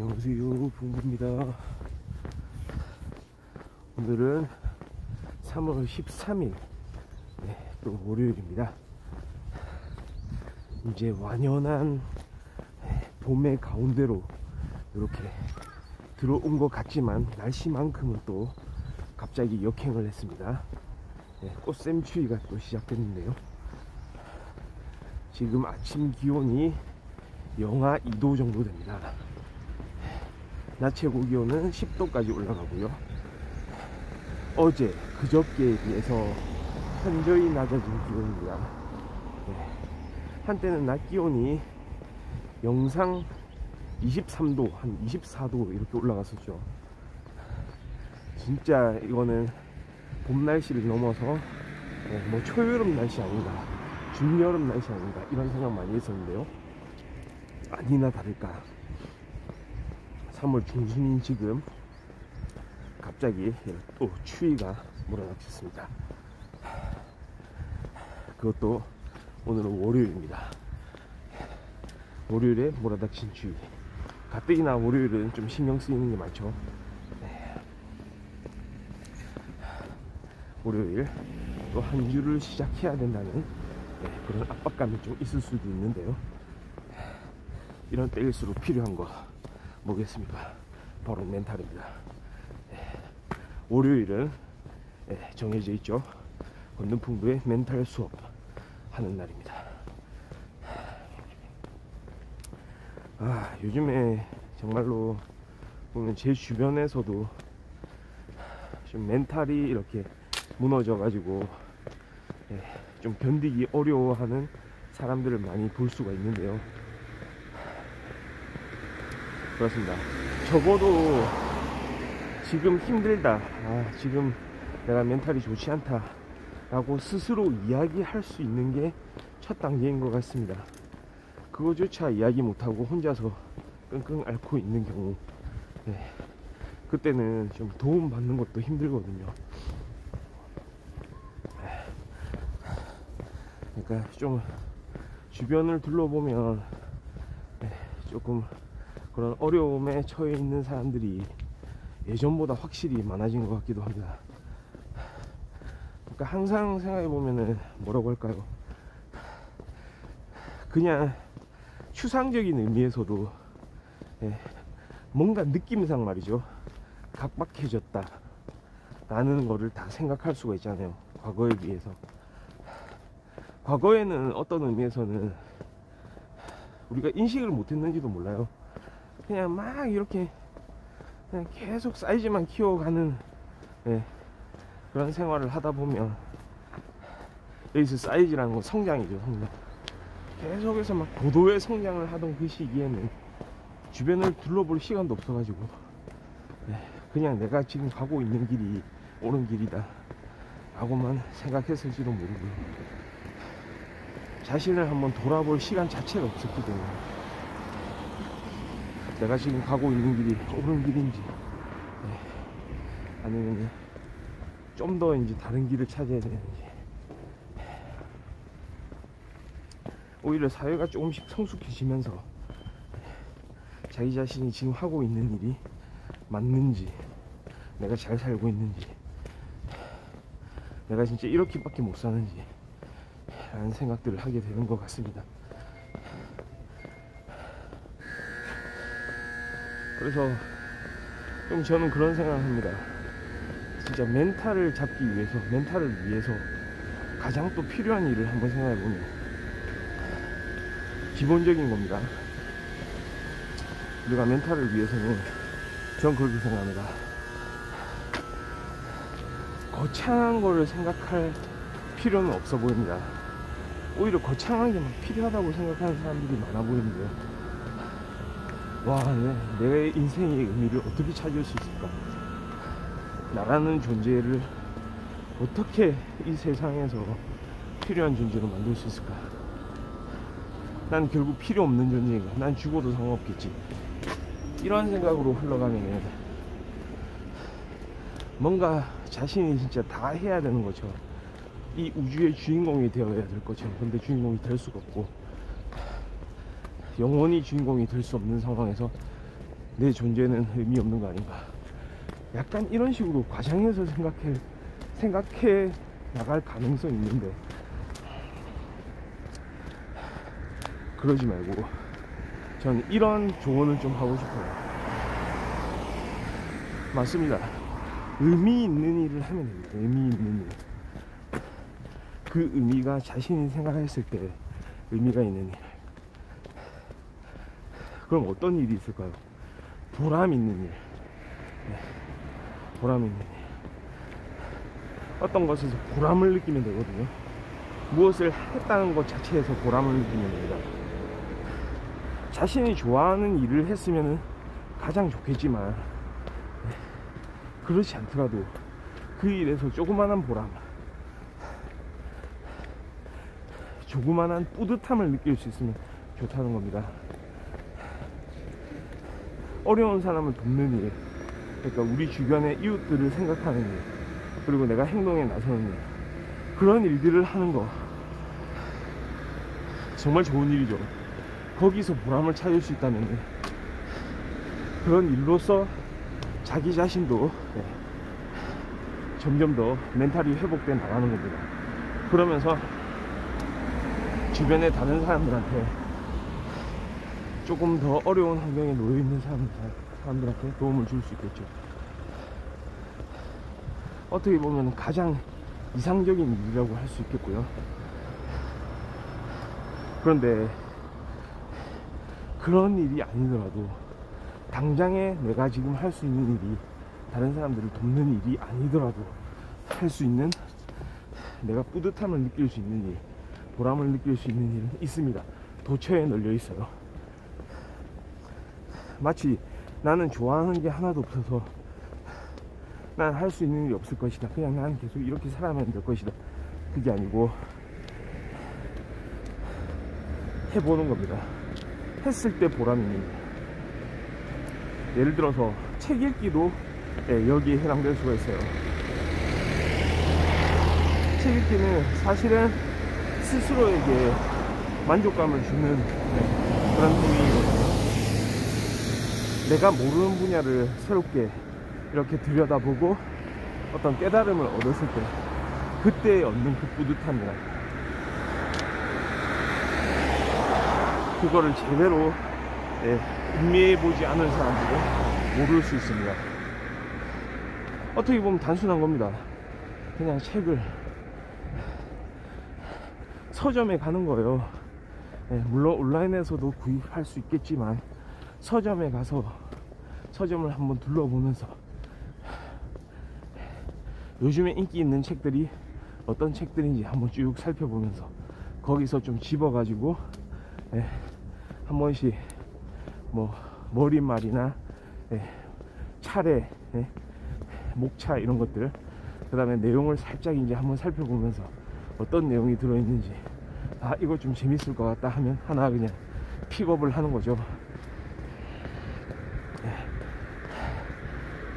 안녕하세요, 봉구입니다. 오늘은 3월 13일 또 월요일입니다. 이제 완연한 봄의 가운데로 이렇게 들어온 것 같지만 날씨만큼은 또 갑자기 역행을 했습니다. 꽃샘추위가 또 시작됐는데요. 지금 아침 기온이 영하 2도 정도 됩니다. 낮 최고 기온은 10도까지 올라가고요. 어제 그저께에 비해서 현저히 낮아진 기온입니다. 한때는 낮 기온이 영상 23도, 한 24도 이렇게 올라갔었죠. 진짜 이거는 봄 날씨를 넘어서 뭐 초여름 날씨 아닌가, 중여름 날씨 아닌가, 이런 생각 많이 했었는데요. 아니나 다를까 3월 중순인 지금 갑자기 또 추위가 몰아닥쳤습니다. 그것도 오늘은 월요일입니다. 월요일에 몰아닥친 추위. 가뜩이나 월요일은 좀 신경 쓰이는 게 많죠. 월요일 또 한 주를 시작해야 된다는 그런 압박감이 좀 있을 수도 있는데요. 이런 때일수록 필요한 거 뭐겠습니까? 바로 멘탈입니다. 월요일은 정해져 있죠. 권능풍부의 멘탈 수업 하는 날입니다. 요즘에 정말로 보면 제 주변에서도 좀 멘탈이 이렇게 무너져 가지고 좀 견디기 어려워하는 사람들을 많이 볼 수가 있는데요. 그렇습니다. 적어도 지금 힘들다, 지금 내가 멘탈이 좋지 않다 라고 스스로 이야기할 수 있는 게 첫 단계인 것 같습니다. 그거조차 이야기 못하고 혼자서 끙끙 앓고 있는 경우, 그때는 좀 도움 받는 것도 힘들거든요. 그러니까 좀 주변을 둘러보면 조금 그런 어려움에 처해 있는 사람들이 예전보다 확실히 많아진 것 같기도 합니다. 그러니까 항상 생각해 보면은 뭐라고 할까요? 그냥 추상적인 의미에서도 뭔가 느낌상 말이죠, 각박해졌다 라는 거를 다 생각할 수가 있잖아요. 과거에 비해서. 과거에는 어떤 의미에서는 우리가 인식을 못했는지도 몰라요. 그냥 막 이렇게 그냥 계속 사이즈만 키워가는 그런 생활을 하다 보면, 여기서 사이즈라는 건 성장이죠, 성장. 계속해서 막 고도의 성장을 하던 그 시기에는 주변을 둘러볼 시간도 없어가지고 그냥 내가 지금 가고 있는 길이 옳은 길이다 라고만 생각했을지도 모르고, 자신을 한번 돌아볼 시간 자체가 없었기 때문에 내가 지금 가고 있는 길이 옳은 길인지 아니면 좀 더 이제 다른 길을 찾아야 되는지, 오히려 사회가 조금씩 성숙해지면서 자기 자신이 지금 하고 있는 일이 맞는지, 내가 잘 살고 있는지, 내가 진짜 이렇게밖에 못 사는지 라는 생각들을 하게 되는 것 같습니다. 그래서 좀 저는 그런 생각을 합니다. 진짜 멘탈을 잡기 위해서, 멘탈을 위해서 가장 또 필요한 일을 한번 생각해보면 기본적인 겁니다. 우리가 멘탈을 위해서는, 전 그렇게 생각합니다. 거창한 거를 생각할 필요는 없어 보입니다. 오히려 거창한 게 막 필요하다고 생각하는 사람들이 많아 보이는데요. 와, 내 인생의 의미를 어떻게 찾을 수 있을까? 나라는 존재를 어떻게 이 세상에서 필요한 존재로 만들 수 있을까? 난 결국 필요 없는 존재인가? 난 죽어도 상관없겠지. 이런 생각으로 흘러가면 뭔가 자신이 진짜 다 해야 되는 거죠. 이 우주의 주인공이 되어야 될 것처럼. 근데 주인공이 될 수가 없고, 영원히 주인공이 될 수 없는 상황에서 내 존재는 의미 없는 거 아닌가. 약간 이런 식으로 과장해서 생각해 나갈 가능성이 있는데, 그러지 말고 저는 이런 조언을 좀 하고 싶어요. 맞습니다. 의미 있는 일을 하면 됩니다. 의미 있는 일. 그 의미가 자신이 생각했을 때 의미가 있는 일. 그럼 어떤 일이 있을까요? 보람 있는 일. 네. 보람 있는 일. 어떤 것에서 보람을 느끼면 되거든요. 무엇을 했다는 것 자체에서 보람을 느끼면 됩니다. 자신이 좋아하는 일을 했으면 가장 좋겠지만, 그렇지 않더라도 그 일에서 조그만한 보람, 조그만한 뿌듯함을 느낄 수 있으면 좋다는 겁니다. 어려운 사람을 돕는 일, 그러니까 우리 주변의 이웃들을 생각하는 일, 그리고 내가 행동에 나서는 일, 그런 일들을 하는 거 정말 좋은 일이죠. 거기서 보람을 찾을 수 있다면 그런 일로서 자기 자신도 점점 더 멘탈이 회복돼 나가는 겁니다. 그러면서 주변의 다른 사람들한테, 조금 더 어려운 환경에 놓여 있는 사람들한테 도움을 줄 수 있겠죠. 어떻게 보면 가장 이상적인 일이라고 할 수 있겠고요. 그런데 그런 일이 아니더라도, 당장에 내가 지금 할 수 있는 일이 다른 사람들을 돕는 일이 아니더라도 할 수 있는, 내가 뿌듯함을 느낄 수 있는 일, 보람을 느낄 수 있는 일은 있습니다. 도처에 널려 있어요. 마치 나는 좋아하는 게 하나도 없어서 난 할 수 있는 일이 없을 것이다, 그냥 나는 계속 이렇게 살아가면 될 것이다, 그게 아니고 해보는 겁니다. 했을 때 보람이 있는 일. 예를 들어서 책 읽기도 여기에 해당될 수가 있어요. 책 읽기는 사실은 스스로에게 만족감을 주는 그런 행위이거든요. 내가 모르는 분야를 새롭게 이렇게 들여다보고 어떤 깨달음을 얻었을 때, 그때 얻는 그 뿌듯함이라, 그거를 제대로 음미해보지 않은 사람들은 모를 수 있습니다. 어떻게 보면 단순한 겁니다. 그냥 책을 서점에 가는 거예요. 물론 온라인에서도 구입할 수 있겠지만, 서점에 가서 서점을 한번 둘러보면서 요즘에 인기 있는 책들이 어떤 책들인지 한번 쭉 살펴보면서 거기서 좀 집어가지고 한 번씩 뭐 머릿말이나 차례, 목차 이런 것들, 그 다음에 내용을 살짝 이제 한번 살펴보면서 어떤 내용이 들어있는지, 아 이거 좀 재밌을 것 같다 하면 하나 그냥 픽업을 하는 거죠.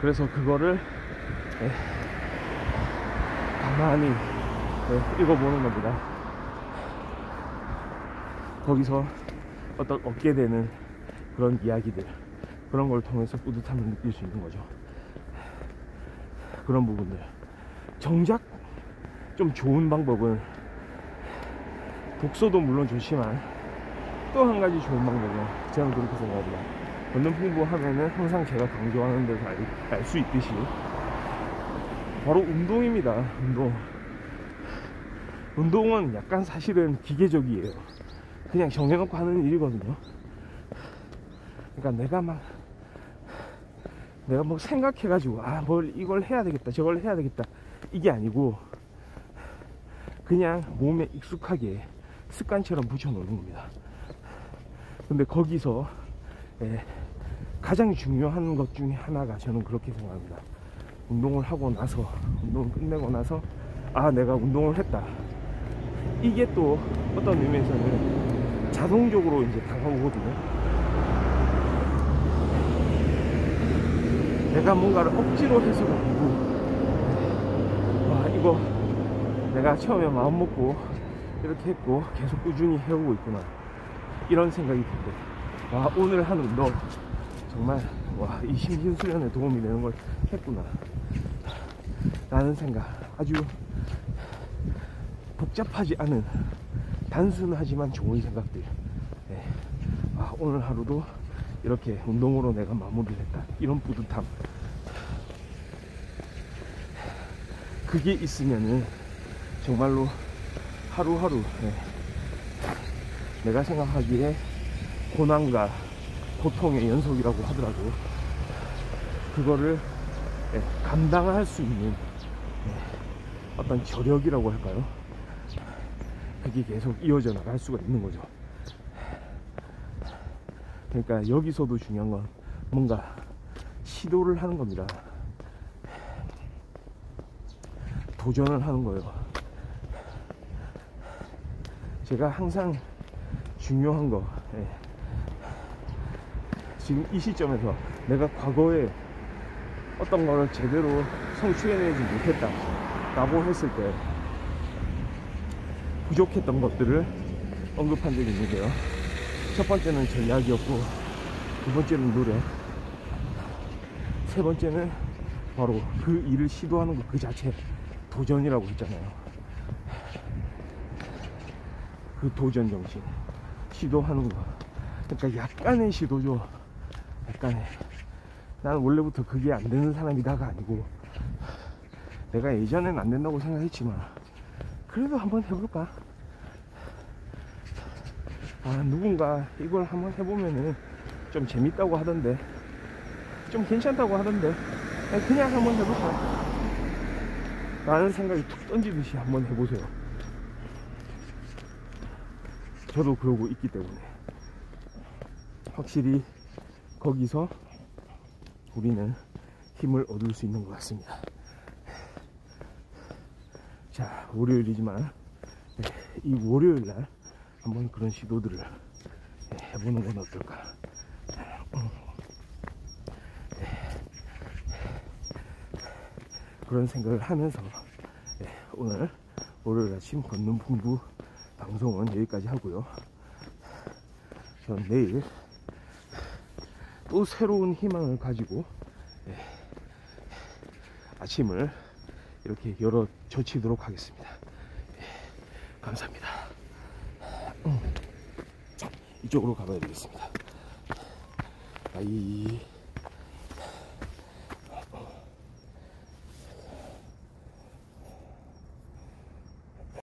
그래서 그거를 가만히 읽어보는 겁니다. 거기서 어떤 얻게 되는 그런 이야기들, 그런 걸 통해서 뿌듯함을 느낄 수 있는 거죠. 그런 부분들. 정작 좀 좋은 방법은, 독서도 물론 좋지만 또 한 가지 좋은 방법은, 저는 그렇게 생각합니다. 본능 풍부하면은 항상 제가 강조하는 데서 알 수 있듯이 바로 운동입니다. 운동은 약간 사실은 기계적이에요. 그냥 정해놓고 하는 일이거든요. 그러니까 내가 뭐 생각해가지고 뭘 이걸 해야 되겠다, 저걸 해야 되겠다, 이게 아니고 그냥 몸에 익숙하게 습관처럼 붙여놓는 겁니다. 근데 거기서 가장 중요한 것 중에 하나가, 저는 그렇게 생각합니다. 운동을 하고 나서, 운동을 끝내고 나서 내가 운동을 했다, 이게 또 어떤 의미에서는 자동적으로 이제 다가오거든요. 내가 뭔가를 억지로 해서가 아니고, 이거 내가 처음에 마음 먹고 이렇게 했고 계속 꾸준히 해오고 있구나, 이런 생각이 듭니다. 오늘 하는 운동 정말 와, 이 심신수련에 도움이 되는 걸 했구나 라는 생각. 아주 복잡하지 않은 단순하지만 좋은 생각들. 예. 아, 오늘 하루도 이렇게 운동으로 내가 마무리를 했다, 이런 뿌듯함. 그게 있으면은 정말로 하루하루, 예, 내가 생각하기에 고난과 고통의 연속이라고 하더라도 그거를, 예, 감당할 수 있는, 예, 어떤 저력이라고 할까요? 그게 계속 이어져 나갈 수가 있는 거죠. 그러니까 여기서도 중요한 건 뭔가 시도를 하는 겁니다. 도전을 하는 거예요. 제가 항상 중요한 거, 예, 지금 이 시점에서 내가 과거에 어떤 거를 제대로 성취해내지 못했다 라고 했을 때 부족했던 것들을 언급한 적이 있는데요. 첫 번째는 전략이었고, 두 번째는 노래, 세 번째는 바로 그 일을 시도하는 것 그 자체 도전이라고 했잖아요. 그 도전 정신, 시도하는 거, 그러니까 약간의 시도죠. 약간의. 나는 원래부터 그게 안 되는 사람이다가 아니고, 내가 예전엔 안 된다고 생각했지만 그래도 한번 해볼까? 아, 누군가 이걸 한번 해보면은 좀 재밌다고 하던데, 좀 괜찮다고 하던데, 그냥 한번 해볼까? 라는 생각이 툭 던지듯이 한번 해보세요. 저도 그러고 있기 때문에 확실히 거기서 우리는 힘을 얻을 수 있는 것 같습니다. 자, 월요일이지만 이 월요일날 한번 그런 시도들을 해보는 건 어떨까? 그런 생각을 하면서 오늘 월요일 아침 걷는 풍부 방송은 여기까지 하고요. 전 내일 또 새로운 희망을 가지고 아침을 이렇게 열어 젖히도록 하겠습니다. 감사합니다. 이쪽으로 가봐야 되겠습니다. 바이.